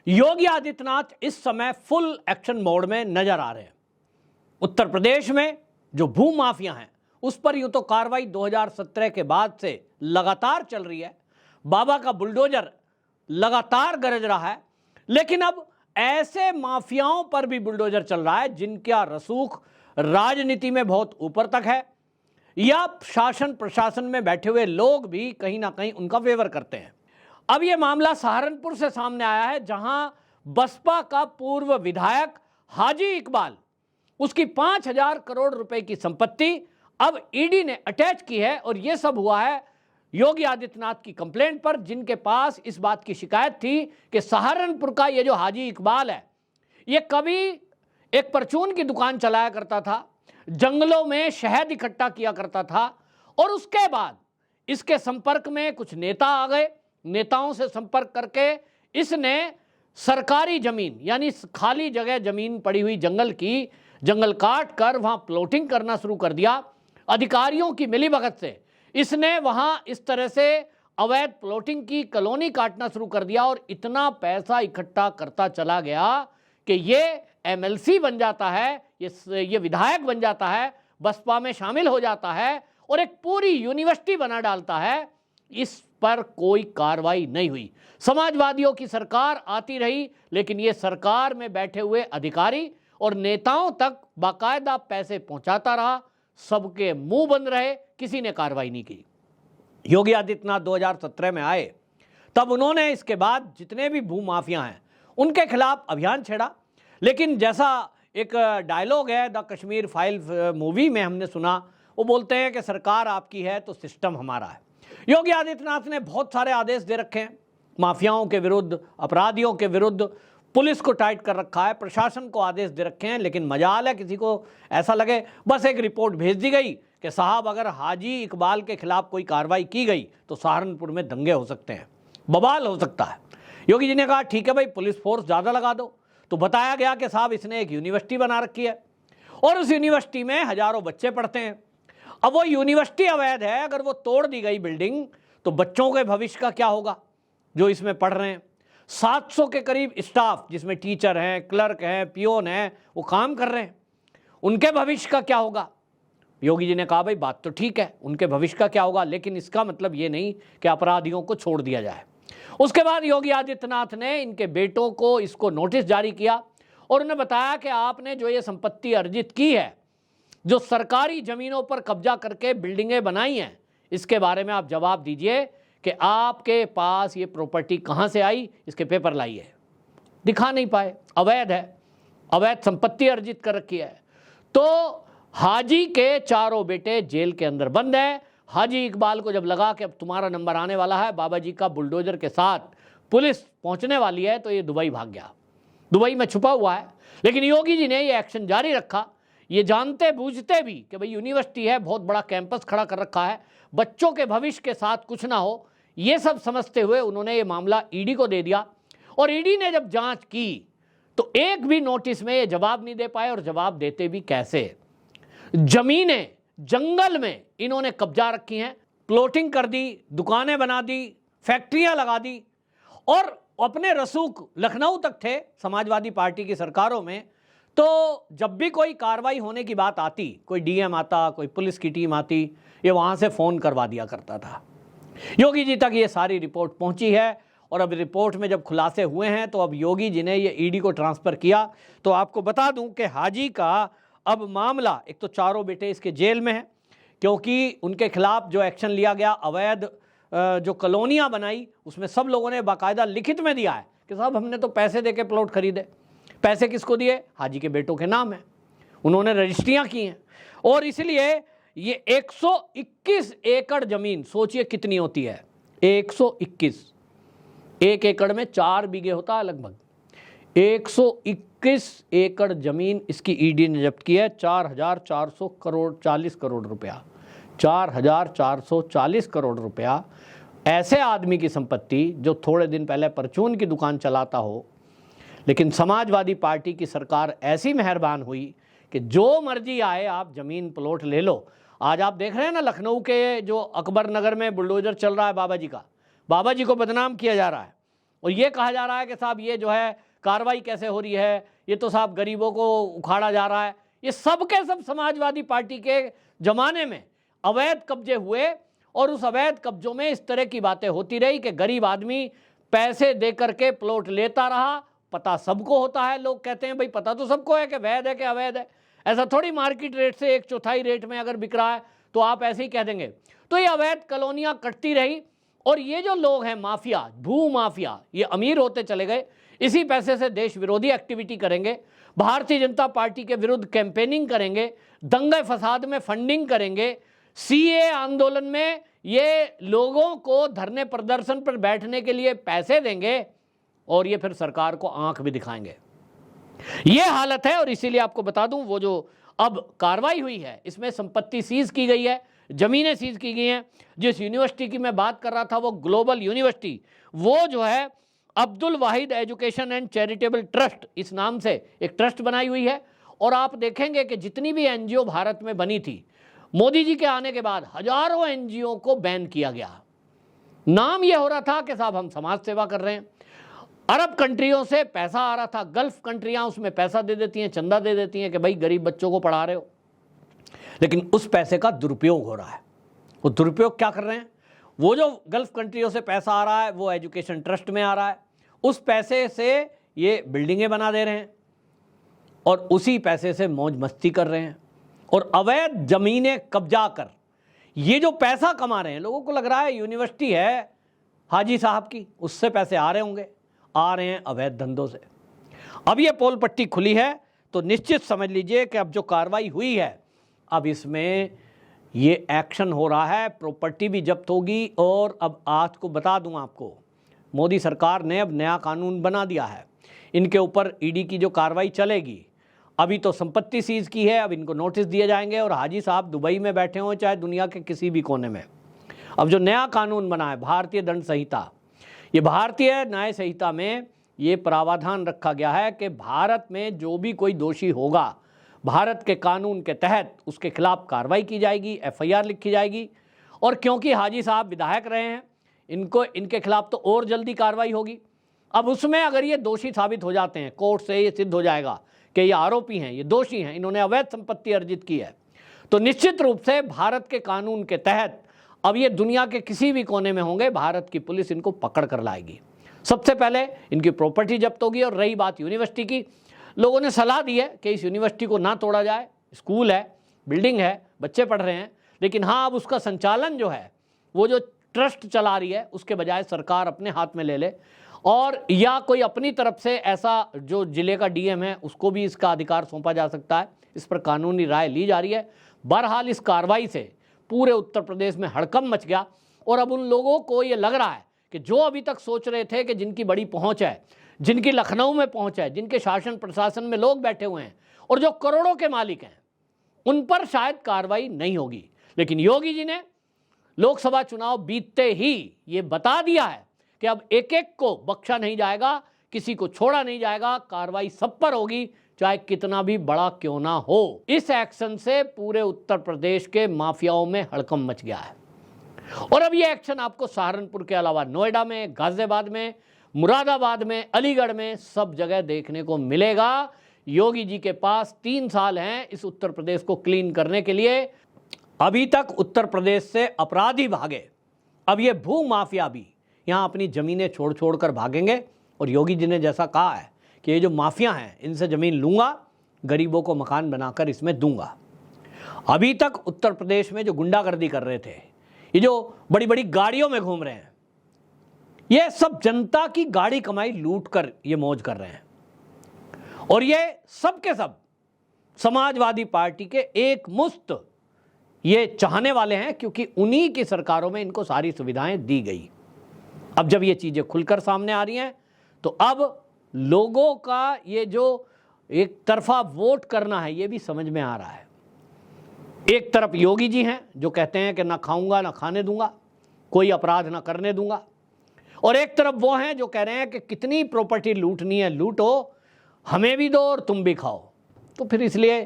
योगी आदित्यनाथ इस समय full action mode में नजर आ रहे हैं। उत्तर प्रदेश में जो भू माफिया हैं उस पर यूं तो कार्रवाई 2017 के बाद से लगातार चल रही है। बाबा का बुलडोजर लगातार गरज रहा है, लेकिन अब ऐसे माफियाओं पर भी बुलडोजर चल रहा है जिनका रसूख राजनीति में बहुत ऊपर तक है, या शासन प्रशासन में बैठे हुए लोग भी कहीं ना कहीं उनका फेवर करते हैं। अब यह मामला सहारनपुर से सामने आया है, जहां बसपा का पूर्व विधायक हाजी इकबाल, उसकी 5,000 करोड़ रुपए की संपत्ति अब ईडी ने अटैच की है। और यह सब हुआ है योगी आदित्यनाथ की कंप्लेंट पर, जिनके पास इस बात की शिकायत थी कि सहारनपुर का ये जो हाजी इकबाल है, ये कभी एक परचून की दुकान चलाया करता था, जंगलों में शहद इकट्ठा किया करता था, और उसके बाद इसके संपर्क में कुछ नेता आ गए। नेताओं से संपर्क करके इसने सरकारी जमीन, यानी खाली जगह जमीन पड़ी हुई जंगल काट कर वहां प्लॉटिंग करना शुरू कर दिया। अधिकारियों की मिलीभगत से इसने वहां इस तरह से अवैध प्लॉटिंग की, कॉलोनी काटना शुरू कर दिया, और इतना पैसा इकट्ठा करता चला गया कि ये एमएलसी बन जाता है, ये विधायक बन जाता है, बसपा में शामिल हो जाता है और एक पूरी यूनिवर्सिटी बना डालता है। इस पर कोई कार्रवाई नहीं हुई। समाजवादियों की सरकार आती रही, लेकिन ये सरकार में बैठे हुए अधिकारी और नेताओं तक बाकायदा पैसे पहुंचाता रहा, सबके मुंह बंद रहे, किसी ने कार्रवाई नहीं की। योगी आदित्यनाथ 2017 में आए, तब उन्होंने इसके बाद जितने भी भू माफिया हैं उनके खिलाफ अभियान छेड़ा। लेकिन जैसा एक डायलॉग है द कश्मीर फाइल मूवी में हमने सुना, वो बोलते हैं कि सरकार आपकी है तो सिस्टम हमारा है। योगी आदित्यनाथ ने बहुत सारे आदेश दे रखे हैं माफियाओं के विरुद्ध, अपराधियों के विरुद्ध, पुलिस को टाइट कर रखा है, प्रशासन को आदेश दे रखे हैं। लेकिन मजाल है किसी को ऐसा लगे बस एक रिपोर्ट भेज दी गई कि साहब अगर हाजी इकबाल के खिलाफ कोई कार्रवाई की गई तो सहारनपुर में दंगे हो सकते हैं, बवाल हो सकता है। योगी जी ने कहा ठीक है भाई, पुलिस फोर्स ज़्यादा लगा दो। तो बताया गया कि साहब इसने एक यूनिवर्सिटी बना रखी है और उस यूनिवर्सिटी में हजारों बच्चे पढ़ते हैं। अब वो यूनिवर्सिटी अवैध है, अगर वो तोड़ दी गई बिल्डिंग तो बच्चों के भविष्य का क्या होगा जो इसमें पढ़ रहे हैं। 700 के करीब स्टाफ, जिसमें टीचर हैं, क्लर्क हैं, पियोन हैं, वो काम कर रहे हैं, उनके भविष्य का क्या होगा। योगी जी ने कहा भाई बात तो ठीक है, उनके भविष्य का क्या होगा, लेकिन इसका मतलब ये नहीं कि अपराधियों को छोड़ दिया जाए। उसके बाद योगी आदित्यनाथ ने इनके बेटों को इसको नोटिस जारी किया और उन्हें बताया कि आपने जो ये संपत्ति अर्जित की है, जो सरकारी जमीनों पर कब्जा करके बिल्डिंगें बनाई हैं, इसके बारे में आप जवाब दीजिए कि आपके पास ये प्रॉपर्टी कहां से आई, इसके पेपर लाइए। दिखा नहीं पाए, अवैध है, अवैध संपत्ति अर्जित कर रखी है। तो हाजी के चारों बेटे जेल के अंदर बंद है। हाजी इकबाल को जब लगा कि अब तुम्हारा नंबर आने वाला है, बाबा जी का बुलडोजर के साथ पुलिस पहुंचने वाली है, तो ये दुबई भाग गया, दुबई में छुपा हुआ है। लेकिन योगी जी ने ये एक्शन जारी रखा, ये जानते बूझते भी कि भाई यूनिवर्सिटी है, बहुत बड़ा कैंपस खड़ा कर रखा है, बच्चों के भविष्य के साथ कुछ ना हो, ये सब समझते हुए उन्होंने ये मामला ईडी को दे दिया। और ईडी ने जब जांच की तो एक भी नोटिस में ये जवाब नहीं दे पाए, और जवाब देते भी कैसे। जमीनें जंगल में इन्होंने कब्जा रखी हैं, प्लॉटिंग कर दी, दुकानें बना दी, फैक्ट्रियां लगा दी, और अपने रसूख लखनऊ तक थे समाजवादी पार्टी की सरकारों में। तो जब भी कोई कार्रवाई होने की बात आती, कोई डीएम आता, कोई पुलिस की टीम आती, ये वहां से फोन करवा दिया करता था। योगी जी तक ये सारी रिपोर्ट पहुंची है, और अब रिपोर्ट में जब खुलासे हुए हैं तो अब योगी जी ने ये ईडी को ट्रांसफर किया। तो आपको बता दूं कि हाजी का अब मामला, एक तो चारों बेटे इसके जेल में हैं क्योंकि उनके खिलाफ जो एक्शन लिया गया, अवैध जो कॉलोनियां बनाई, उसमें सब लोगों ने बाकायदा लिखित में दिया है कि साहब हमने तो पैसे दे के प्लॉट खरीदे। पैसे किसको दिए? हाजी के बेटों के नाम है, उन्होंने रजिस्ट्रियां की हैं। और इसलिए ये 121 एकड़ जमीन, सोचिए कितनी होती है, 121, एक एकड़ में 4 बीघे होता है लगभग। 121 एकड़ जमीन इसकी ईडी ने जब्त की है। 4,440 करोड़ रुपया, 4,440 करोड़ रुपया ऐसे आदमी की संपत्ति जो थोड़े दिन पहले परचून की दुकान चलाता हो। लेकिन समाजवादी पार्टी की सरकार ऐसी मेहरबान हुई कि जो मर्जी आए आप जमीन प्लॉट ले लो। आज आप देख रहे हैं ना, लखनऊ के जो अकबर नगर में बुलडोजर चल रहा है बाबा जी का, बाबा जी को बदनाम किया जा रहा है। और ये कहा जा रहा है कि साहब ये जो है कार्रवाई कैसे हो रही है, ये तो साहब गरीबों को उखाड़ा जा रहा है। ये सब के सब समाजवादी पार्टी के जमाने में अवैध कब्जे हुए और उस अवैध कब्जों में इस तरह की बातें होती रही कि गरीब आदमी पैसे दे करके प्लॉट लेता रहा। पता सबको होता है, लोग कहते हैं भाई पता तो सबको है कि वैध है कि अवैध है। ऐसा थोड़ी मार्केट रेट से 1/4 रेट में अगर बिक रहा है तो आप ऐसे ही कह देंगे। तो ये अवैध कॉलोनियां कटती रही और ये जो लोग हैं माफिया, भू माफिया, ये अमीर होते चले गए। इसी पैसे से देश विरोधी एक्टिविटी करेंगे, भारतीय जनता पार्टी के विरुद्ध कैंपेनिंग करेंगे, दंगे फसाद में फंडिंग करेंगे, सीए आंदोलन में ये लोगों को धरने प्रदर्शन पर बैठने के लिए पैसे देंगे और ये फिर सरकार को आंख भी दिखाएंगे। ये हालत है। और इसीलिए आपको बता दूं, वो जो अब कार्रवाई हुई है इसमें संपत्ति सीज की गई है, जमीनें सीज की गई हैं। जिस यूनिवर्सिटी की मैं बात कर रहा था वो ग्लोबल यूनिवर्सिटी, वो जो है अब्दुल वाहिद एजुकेशन एंड चैरिटेबल ट्रस्ट, इस नाम से एक ट्रस्ट बनाई हुई है। और आप देखेंगे कि जितनी भी एनजीओ भारत में बनी थी, मोदी जी के आने के बाद हजारों एनजीओ को बैन किया गया। नाम यह हो रहा था कि साहब हम समाज सेवा कर रहे हैं। अरब कंट्रियों से पैसा आ रहा था, गल्फ कंट्रियां उसमें पैसा दे देती हैं, चंदा दे देती हैं कि भाई गरीब बच्चों को पढ़ा रहे हो, लेकिन उस पैसे का दुरुपयोग हो रहा है। वो दुरुपयोग क्या कर रहे हैं, वो जो गल्फ कंट्रियों से पैसा आ रहा है वो एजुकेशन ट्रस्ट में आ रहा है, उस पैसे से ये बिल्डिंगें बना दे रहे हैं और उसी पैसे से मौज मस्ती कर रहे हैं और अवैध जमीनें कब्जा कर ये जो पैसा कमा रहे हैं। लोगों को लग रहा है यूनिवर्सिटी है हाजी साहब की, उससे पैसे आ रहे होंगे, आ रहे हैं अवैध धंधों से। अब ये पोल पट्टी खुली है तो निश्चित समझ लीजिए कि अब जो कार्रवाई हुई है, अब इसमें ये एक्शन हो रहा है, प्रॉपर्टी भी जब्त होगी। और अब आज को बता दूं आपको, मोदी सरकार ने अब नया कानून बना दिया है, इनके ऊपर ईडी की जो कार्रवाई चलेगी। अभी तो संपत्ति सीज की है, अब इनको नोटिस दिए जाएंगे और हाजी साहब दुबई में बैठे हों चाहे दुनिया के किसी भी कोने में। अब जो नया कानून बना है भारतीय दंड संहिता, ये भारतीय न्याय संहिता में ये प्रावधान रखा गया है कि भारत में जो भी कोई दोषी होगा, भारत के कानून के तहत उसके खिलाफ कार्रवाई की जाएगी, एफआईआर लिखी जाएगी। और क्योंकि हाजी साहब विधायक रहे हैं, इनके खिलाफ तो और जल्दी कार्रवाई होगी। अब उसमें अगर ये दोषी साबित हो जाते हैं, कोर्ट से ये सिद्ध हो जाएगा कि ये आरोपी हैं, ये दोषी हैं, इन्होंने अवैध संपत्ति अर्जित की है, तो निश्चित रूप से भारत के कानून के तहत अब ये दुनिया के किसी भी कोने में होंगे, भारत की पुलिस इनको पकड़ कर लाएगी। सबसे पहले इनकी प्रॉपर्टी जब्त होगी। और रही बात यूनिवर्सिटी की, लोगों ने सलाह दी है कि इस यूनिवर्सिटी को ना तोड़ा जाए, स्कूल है, बिल्डिंग है, बच्चे पढ़ रहे हैं, लेकिन हाँ अब उसका संचालन जो है, वो जो ट्रस्ट चला रही है, उसके बजाय सरकार अपने हाथ में ले ले और या कोई अपनी तरफ से ऐसा जो जिले का डीएम है उसको भी इसका अधिकार सौंपा जा सकता है। इस पर कानूनी राय ली जा रही है। बहरहाल इस कार्रवाई से पूरे उत्तर प्रदेश में हड़कंप मच गया और अब उन लोगों को ये लग रहा है कि जो अभी तक सोच रहे थे कि जिनकी बड़ी पहुंच है, जिनकी लखनऊ में पहुंच है, जिनके शासन प्रशासन में लोग बैठे हुए हैं और जो करोड़ों के मालिक हैं, उन पर शायद कार्रवाई नहीं होगी। लेकिन योगी जी ने लोकसभा चुनाव बीतते ही ये बता दिया है कि अब एक एक को बख्शा नहीं जाएगा, किसी को छोड़ा नहीं जाएगा, कार्रवाई सब पर होगी, चाहे कितना भी बड़ा क्यों ना हो। इस एक्शन से पूरे उत्तर प्रदेश के माफियाओं में हड़कंप मच गया है। और अब ये एक्शन आपको सहारनपुर के अलावा नोएडा में, गाजियाबाद में, मुरादाबाद में, अलीगढ़ में सब जगह देखने को मिलेगा। योगी जी के पास 3 साल हैं इस उत्तर प्रदेश को क्लीन करने के लिए। अभी तक उत्तर प्रदेश से अपराधी भागे, अब ये भू माफिया भी यहाँ अपनी जमीनें छोड़ छोड़ कर भागेंगे। और योगी जी ने जैसा कहा है कि ये जो माफिया हैं इनसे जमीन लूंगा, गरीबों को मकान बनाकर इसमें दूंगा। अभी तक उत्तर प्रदेश में जो गुंडागर्दी कर रहे थे, ये जो बड़ी बड़ी गाड़ियों में घूम रहे हैं, ये सब जनता की गाड़ी कमाई लूट कर ये मौज कर रहे हैं। और ये सब के सब समाजवादी पार्टी के एक मुश्त ये चाहने वाले हैं, क्योंकि उन्हीं की सरकारों में इनको सारी सुविधाएं दी गई। अब जब ये चीजें खुलकर सामने आ रही हैं तो अब लोगों का ये जो एक तरफा वोट करना है ये भी समझ में आ रहा है। एक तरफ योगी जी हैं जो कहते हैं कि ना खाऊंगा ना खाने दूंगा, कोई अपराध ना करने दूंगा, और एक तरफ वो हैं जो कह रहे हैं कि कितनी प्रॉपर्टी लूटनी है लूटो, हमें भी दो और तुम भी खाओ। तो फिर इसलिए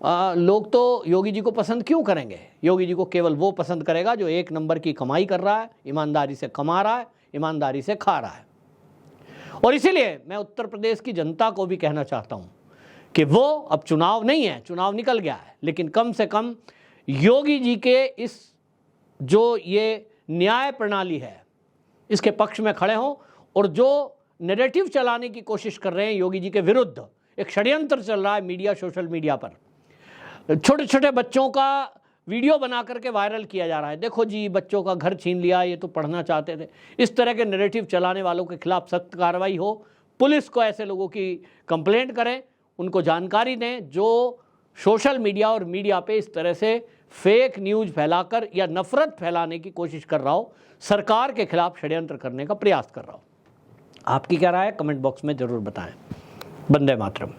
लोग तो योगी जी को पसंद क्यों करेंगे? योगी जी को केवल वो पसंद करेगा जो 1 नंबर की कमाई कर रहा है, ईमानदारी से कमा रहा है, ईमानदारी से खा रहा है। और इसीलिए मैं उत्तर प्रदेश की जनता को भी कहना चाहता हूं कि वो अब चुनाव नहीं है, चुनाव निकल गया है, लेकिन कम से कम योगी जी के इस जो ये न्याय प्रणाली है इसके पक्ष में खड़े हों और जो नैरेटिव चलाने की कोशिश कर रहे हैं योगी जी के विरुद्ध, एक षड्यंत्र चल रहा है मीडिया, सोशल मीडिया पर, छोटे छोटे बच्चों का वीडियो बना करके वायरल किया जा रहा है, देखो जी बच्चों का घर छीन लिया, ये तो पढ़ना चाहते थे। इस तरह के नैरेटिव चलाने वालों के खिलाफ सख्त कार्रवाई हो, पुलिस को ऐसे लोगों की कंप्लेंट करें, उनको जानकारी दें जो सोशल मीडिया और मीडिया पे इस तरह से फेक न्यूज़ फैलाकर या नफरत फैलाने की कोशिश कर रहा हो, सरकार के खिलाफ षड्यंत्र करने का प्रयास कर रहा हो। आपकी क्या राय है? कमेंट बॉक्स में ज़रूर बताएं। वंदे मातरम।